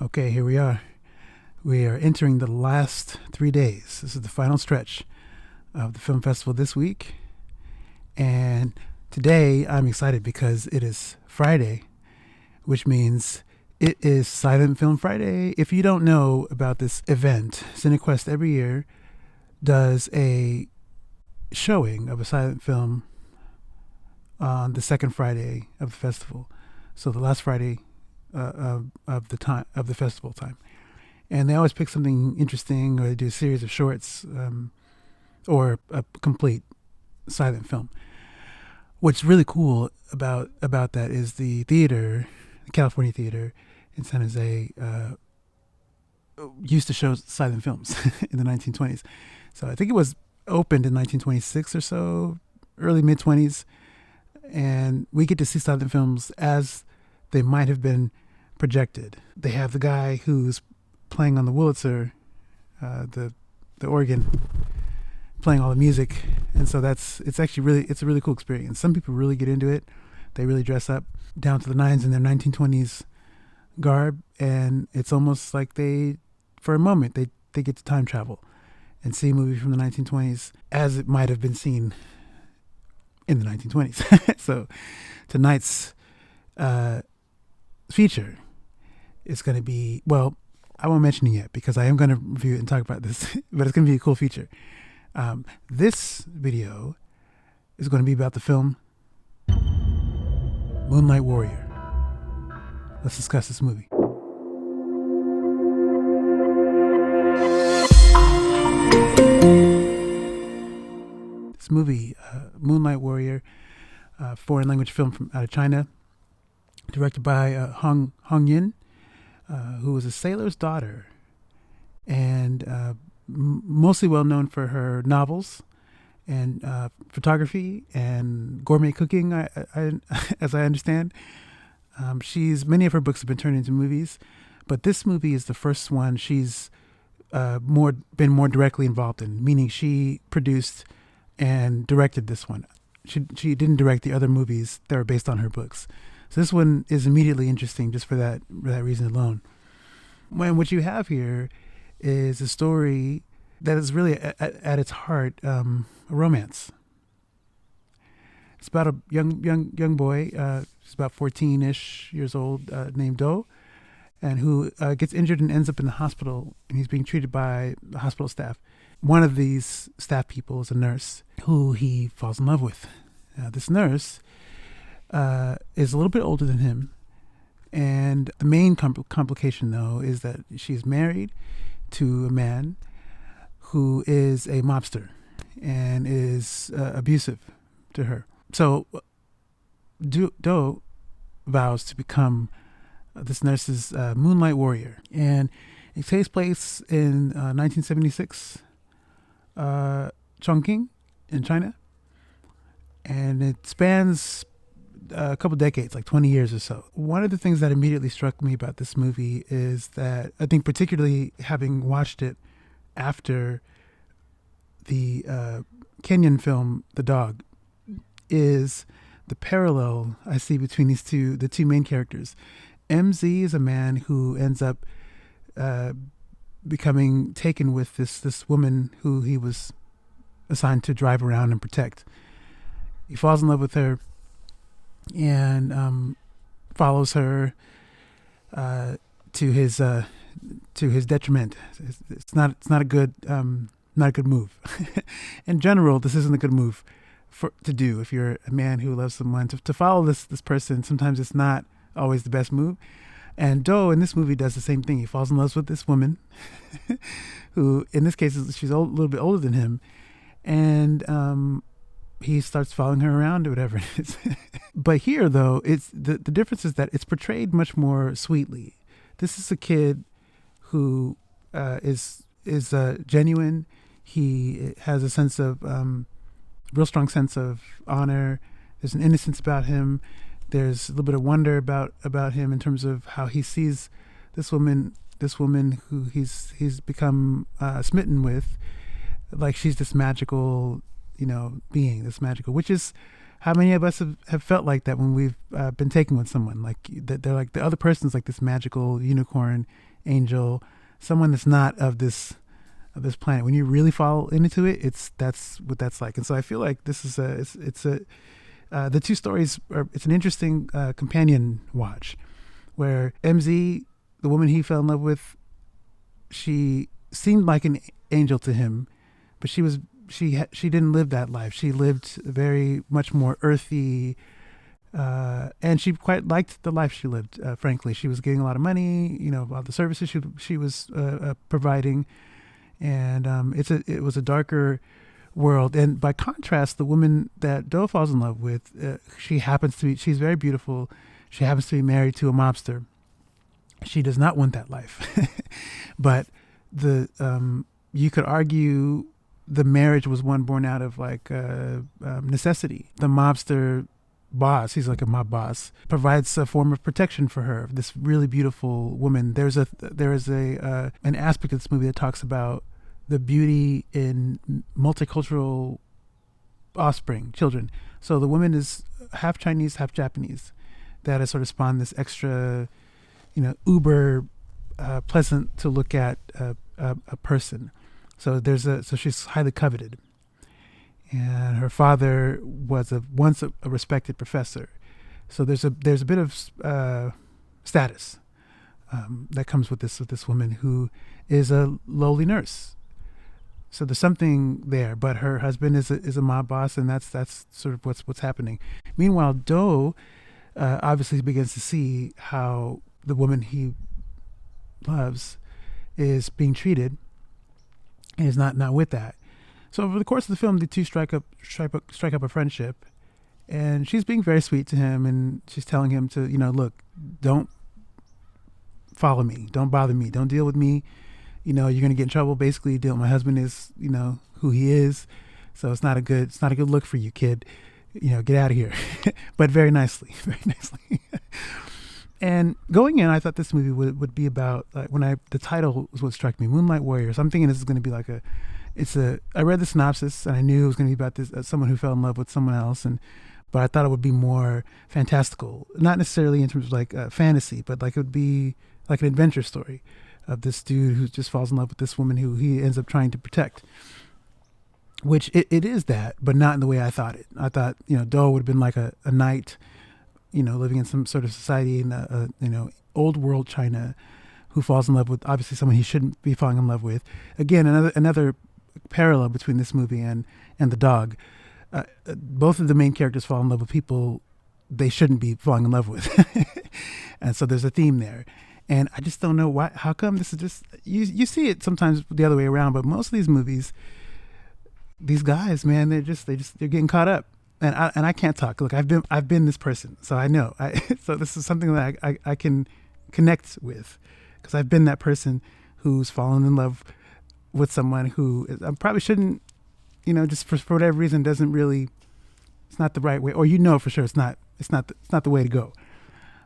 Okay, here we are. We are entering the last 3 days. This is the final stretch of the film festival this week. And today I'm excited because it is Friday, which means it is Silent Film Friday. If you don't know about this event, Cinequest every year does a showing of a silent film on the second Friday of the festival. So the last Friday of the festival time. And they always pick something interesting, or they do a series of shorts, or a complete silent film. What's really cool about that is the theater, the California Theater in San Jose, used to show silent films in the 1920s. So I think it was opened in 1926 or so, early mid-20s, and we get to see silent films as they might have been projected. They have the guy who's playing on the Wurlitzer, the organ, playing all the music, and so it's a really cool experience. Some people really get into it. They really dress up down to the nines in their 1920s garb, and it's almost like for a moment, they get to time travel and see a movie from the 1920s as it might have been seen in the 1920s. So tonight's feature is going to be, well, I won't mention it yet because I am going to review it and talk about this, but it's going to be a cool feature. This video is going to be about the film Moonlight Warrior. Let's discuss this movie. This movie, Moonlight Warrior, foreign language film out of China, directed by Hong Ying, who was a sailor's daughter, and mostly well known for her novels and photography and gourmet cooking. I as I understand, many of her books have been turned into movies, but this movie is the first one she's been more directly involved in. Meaning, she produced and directed this one. She didn't direct the other movies that were based on her books. So this one is immediately interesting just for that reason alone. What you have here is a story that is really at its heart a romance. It's about a young boy. He's about 14-ish years old, named Do, and who gets injured and ends up in the hospital, and he's being treated by the hospital staff. One of these staff people is a nurse who he falls in love with. This nurse is a little bit older than him, and the main complication, though, is that she's married to a man who is a mobster and is abusive to her. So Do vows to become this nurse's Moonlight Warrior, and it takes place in 1976, Chongqing in China, and it spans a couple decades, like 20 years or so. One of the things that immediately struck me about this movie is that, I think particularly having watched it after the Kenyan film The Dog, is the parallel I see between the two main characters. MZ is a man who ends up becoming taken with this woman who he was assigned to drive around and protect. He falls in love with her and follows her to his detriment. It's not a good move. In general, this isn't a good move to do if you're a man who loves someone. To follow this person, sometimes it's not always the best move. And Do in this movie does the same thing. He falls in love with this woman, who in this case she's a little bit older than him, and he starts following her around or whatever it is. But here, though, it's the difference is that it's portrayed much more sweetly. This is a kid who is genuine. He has a sense of real strong sense of honor. There's an innocence about him. There's a little bit of wonder about him in terms of how he sees this woman who he's become smitten with, like she's this magical, being, this magical, which is how many of us have felt like that when we've been taken with someone, like that they're like the other person's like this magical unicorn angel, someone that's not of this planet. When you really fall into it, that's what that's like. And so I feel like this is the two stories it's an interesting companion watch, where MZ, the woman he fell in love with, she seemed like an angel to him, but she didn't live that life. She lived very much more earthy, and she quite liked the life she lived. Frankly, she was getting a lot of money, all the services she was providing, and it was a darker world. And by contrast, the woman that Do falls in love with, she's very beautiful. She happens to be married to a mobster. She does not want that life, but you could argue the marriage was one born out of necessity. The mobster boss, he's like a mob boss, provides a form of protection for her, this really beautiful woman. There is an aspect of this movie that talks about the beauty in multicultural offspring, children. So the woman is half Chinese, half Japanese. That has sort of spawned this extra, uber pleasant to look at a person. So she's highly coveted, and her father was once a respected professor. So there's a bit of status that comes with this woman who is a lowly nurse. So there's something there, but her husband is a mob boss, and that's sort of what's happening. Meanwhile, Do obviously begins to see how the woman he loves is being treated, and is not with that. So over the course of the film, the two strike up a friendship, and she's being very sweet to him, and she's telling him to, look, don't follow me, don't bother me, don't deal with me. You're going to get in trouble. Basically, my husband is, who he is. So it's not a good look for you, kid. Get out of here. But very nicely. And going in, I thought this movie would be about, the title was what struck me, Moonlight Warrior. So I'm thinking this is going to be I read the synopsis, and I knew it was going to be about this, someone who fell in love with someone else. But I thought it would be more fantastical, not necessarily in terms of fantasy, but it would be like an adventure story of this dude who just falls in love with this woman who he ends up trying to protect, which it is that, but not in the way I thought it. I thought, Do would have been like a knight, living in some sort of society in, old world China, who falls in love with obviously someone he shouldn't be falling in love with. Again, another parallel between this movie and the dog. Both of the main characters fall in love with people they shouldn't be falling in love with. And so there's a theme there. And I just don't know why. How come this is just you see it sometimes the other way around, but most of these movies, these guys, man, they're getting caught up, and I can't talk. Look, I've been this person, so I know. So this is something that I can connect with, because I've been that person who's fallen in love with someone who I probably shouldn't, just for whatever reason doesn't really, it's not the right way, or for sure it's not the way to go.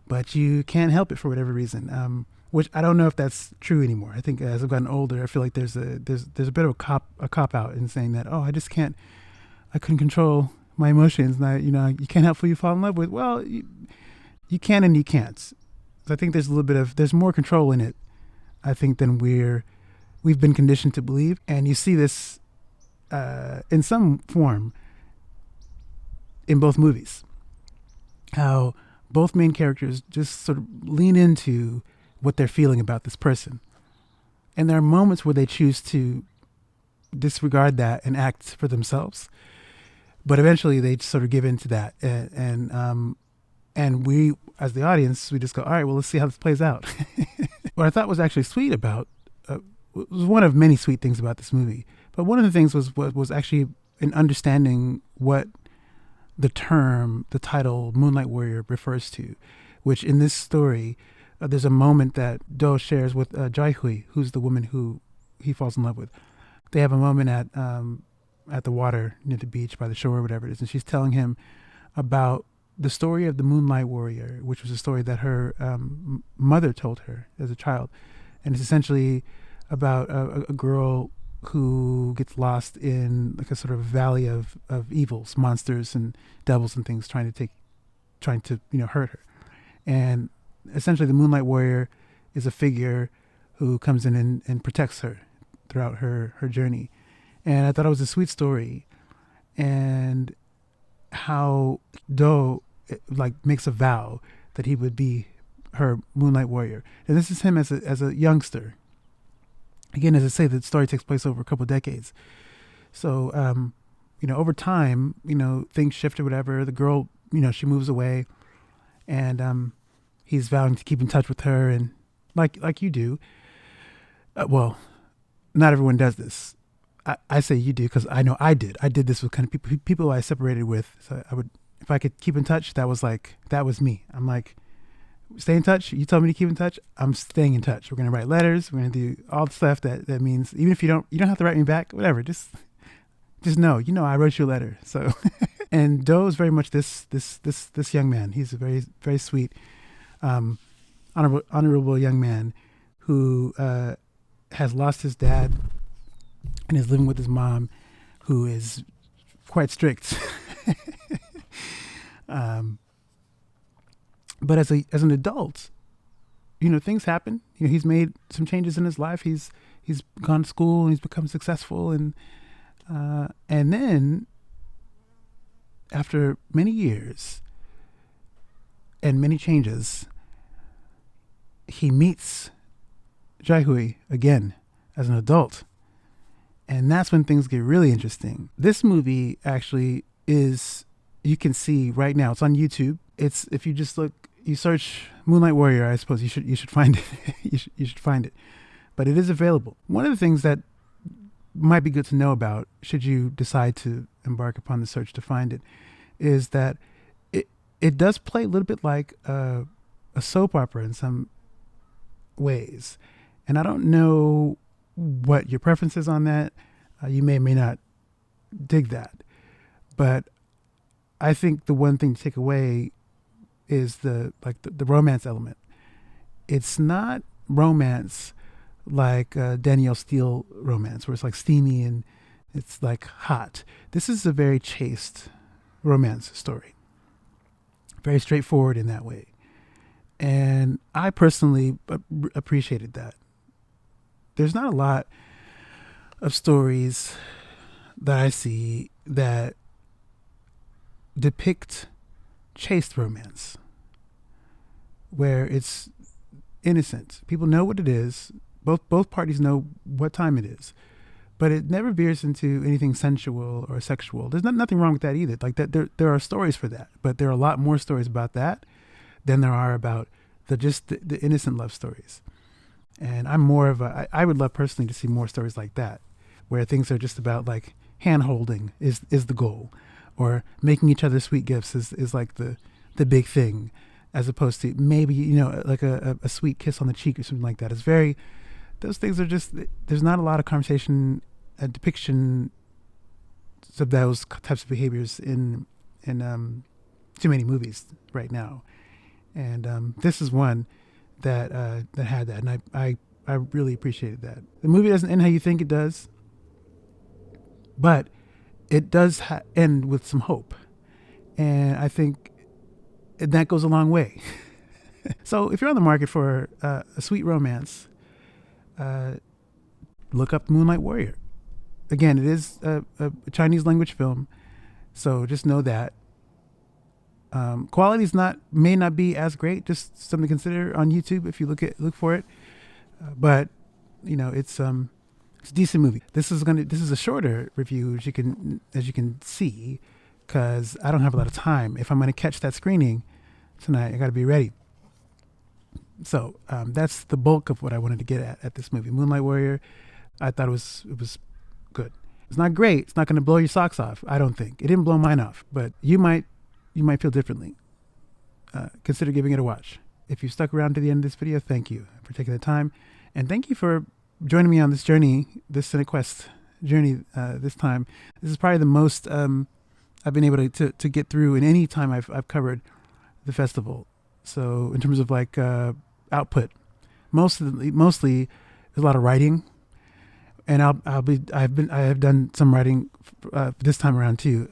But you can't help it for whatever reason, which I don't know if that's true anymore. I think as I've gotten older, I feel like there's a bit of a cop out in saying that, I couldn't control my emotions. And you can't help who you fall in love with. Well, you can and you can't. So I think there's more control in it, I think, than we've been conditioned to believe. And you see this in some form in both movies, how both main characters just sort of lean into what they're feeling about this person. And there are moments where they choose to disregard that and act for themselves. But eventually they just sort of give in to that. And we, as the audience, we just go, all right, well, let's see how this plays out. What I thought was actually sweet about, was one of many sweet things about this movie. But one of the things was actually in understanding what the title Moonlight Warrior refers to, which in this story, there's a moment that Do shares with Jai Hui, who's the woman who he falls in love with. They have a moment at the water near the beach by the shore, or whatever it is, and she's telling him about the story of the Moonlight Warrior, which was a story that her mother told her as a child, and it's essentially about a girl who gets lost in like a sort of valley of evils, monsters and devils and things trying to hurt her. And essentially the Moonlight Warrior is a figure who comes in and protects her throughout her journey. And I thought it was a sweet story, and how Do like makes a vow that he would be her Moonlight Warrior. And this is him as a youngster. Again, as I say, the story takes place over a couple of decades. So, over time, things shift or whatever. The girl, she moves away, and he's vowing to keep in touch with her, and like you do. Well, not everyone does this. I say you do because I know I did. I did this with kind of people I separated with. So I would, if I could keep in touch, that was me. I'm like, stay in touch. You told me to keep in touch. I'm staying in touch. We're gonna write letters. We're gonna do all the stuff that means. Even if you don't have to write me back. Whatever. Just know. I wrote you a letter. So, and Do is very much this young man. He's a very, very sweet, honorable young man who has lost his dad and is living with his mom, who is quite strict. But as an adult, things happen. He's made some changes in his life. He's gone to school and he's become successful, and then after many years and many changes, he meets Jaihui again as an adult. And that's when things get really interesting. This movie actually is, you can see right now, it's on YouTube. It's, if you just look, you search Moonlight Warrior, I suppose you should find it. you should find it. But it is available. One of the things that might be good to know about, should you decide to embark upon the search to find it, is that it does play a little bit like a soap opera in some ways. And I don't know what your preference is on that. You may or may not dig that. But I think the one thing to take away is the romance element. It's not romance like Danielle Steele romance, where it's like steamy and it's like hot. This is a very chaste romance story. Very straightforward in that way. And I personally appreciated that. There's not a lot of stories that I see that depict chaste romance, where it's innocent. People know what it is. Both parties know what time it is, but it never veers into anything sensual or sexual. There's nothing wrong with that either. Like that, there are stories for that, but there are a lot more stories about that than there are about the innocent love stories. And I'm more of I would love personally to see more stories like that, where things are just about like hand holding is the goal, or making each other sweet gifts is like the big thing, as opposed to maybe, like a sweet kiss on the cheek or something like that. It's very, those things are just, there's not a lot of conversation, depiction of those types of behaviors in too many movies right now. And this is one that had that, and I really appreciated that. The movie doesn't end how you think it does, but it does end with some hope, and I think that goes a long way. So if you're on the market for a sweet romance, look up Moonlight Warrior. Again, it is a Chinese language film, so just know that. Quality's may not be as great, just something to consider on YouTube if you look for it. But it's a decent movie. This is a shorter review, as you can see, because I don't have a lot of time. If I'm going to catch that screening tonight, I got to be ready. So that's the bulk of what I wanted to get at this movie, Moonlight Warrior. I thought it was good. It's not great. It's not going to blow your socks off, I don't think. It didn't blow mine off, but you might feel differently. Consider giving it a watch. If you stuck around to the end of this video, thank you for taking the time, and thank you for joining me on this journey, this Cinequest journey. This time, this is probably the most I've been able to get through in any time I've covered the festival. So in terms of like output, mostly there's a lot of writing, and I have done some writing this time around too.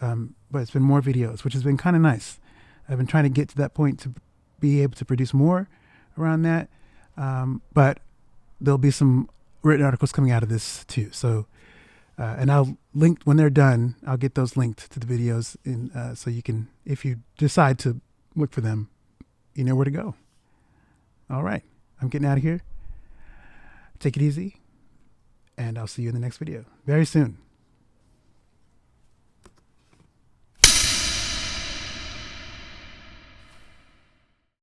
But it's been more videos, which has been kind of nice. I've been trying to get to that point to be able to produce more around that. But there'll be some written articles coming out of this too. So, and I'll link when they're done. I'll get those linked to the videos, so you can, if you decide to look for them, you know where to go. All right, I'm getting out of here. Take it easy, and I'll see you in the next video very soon.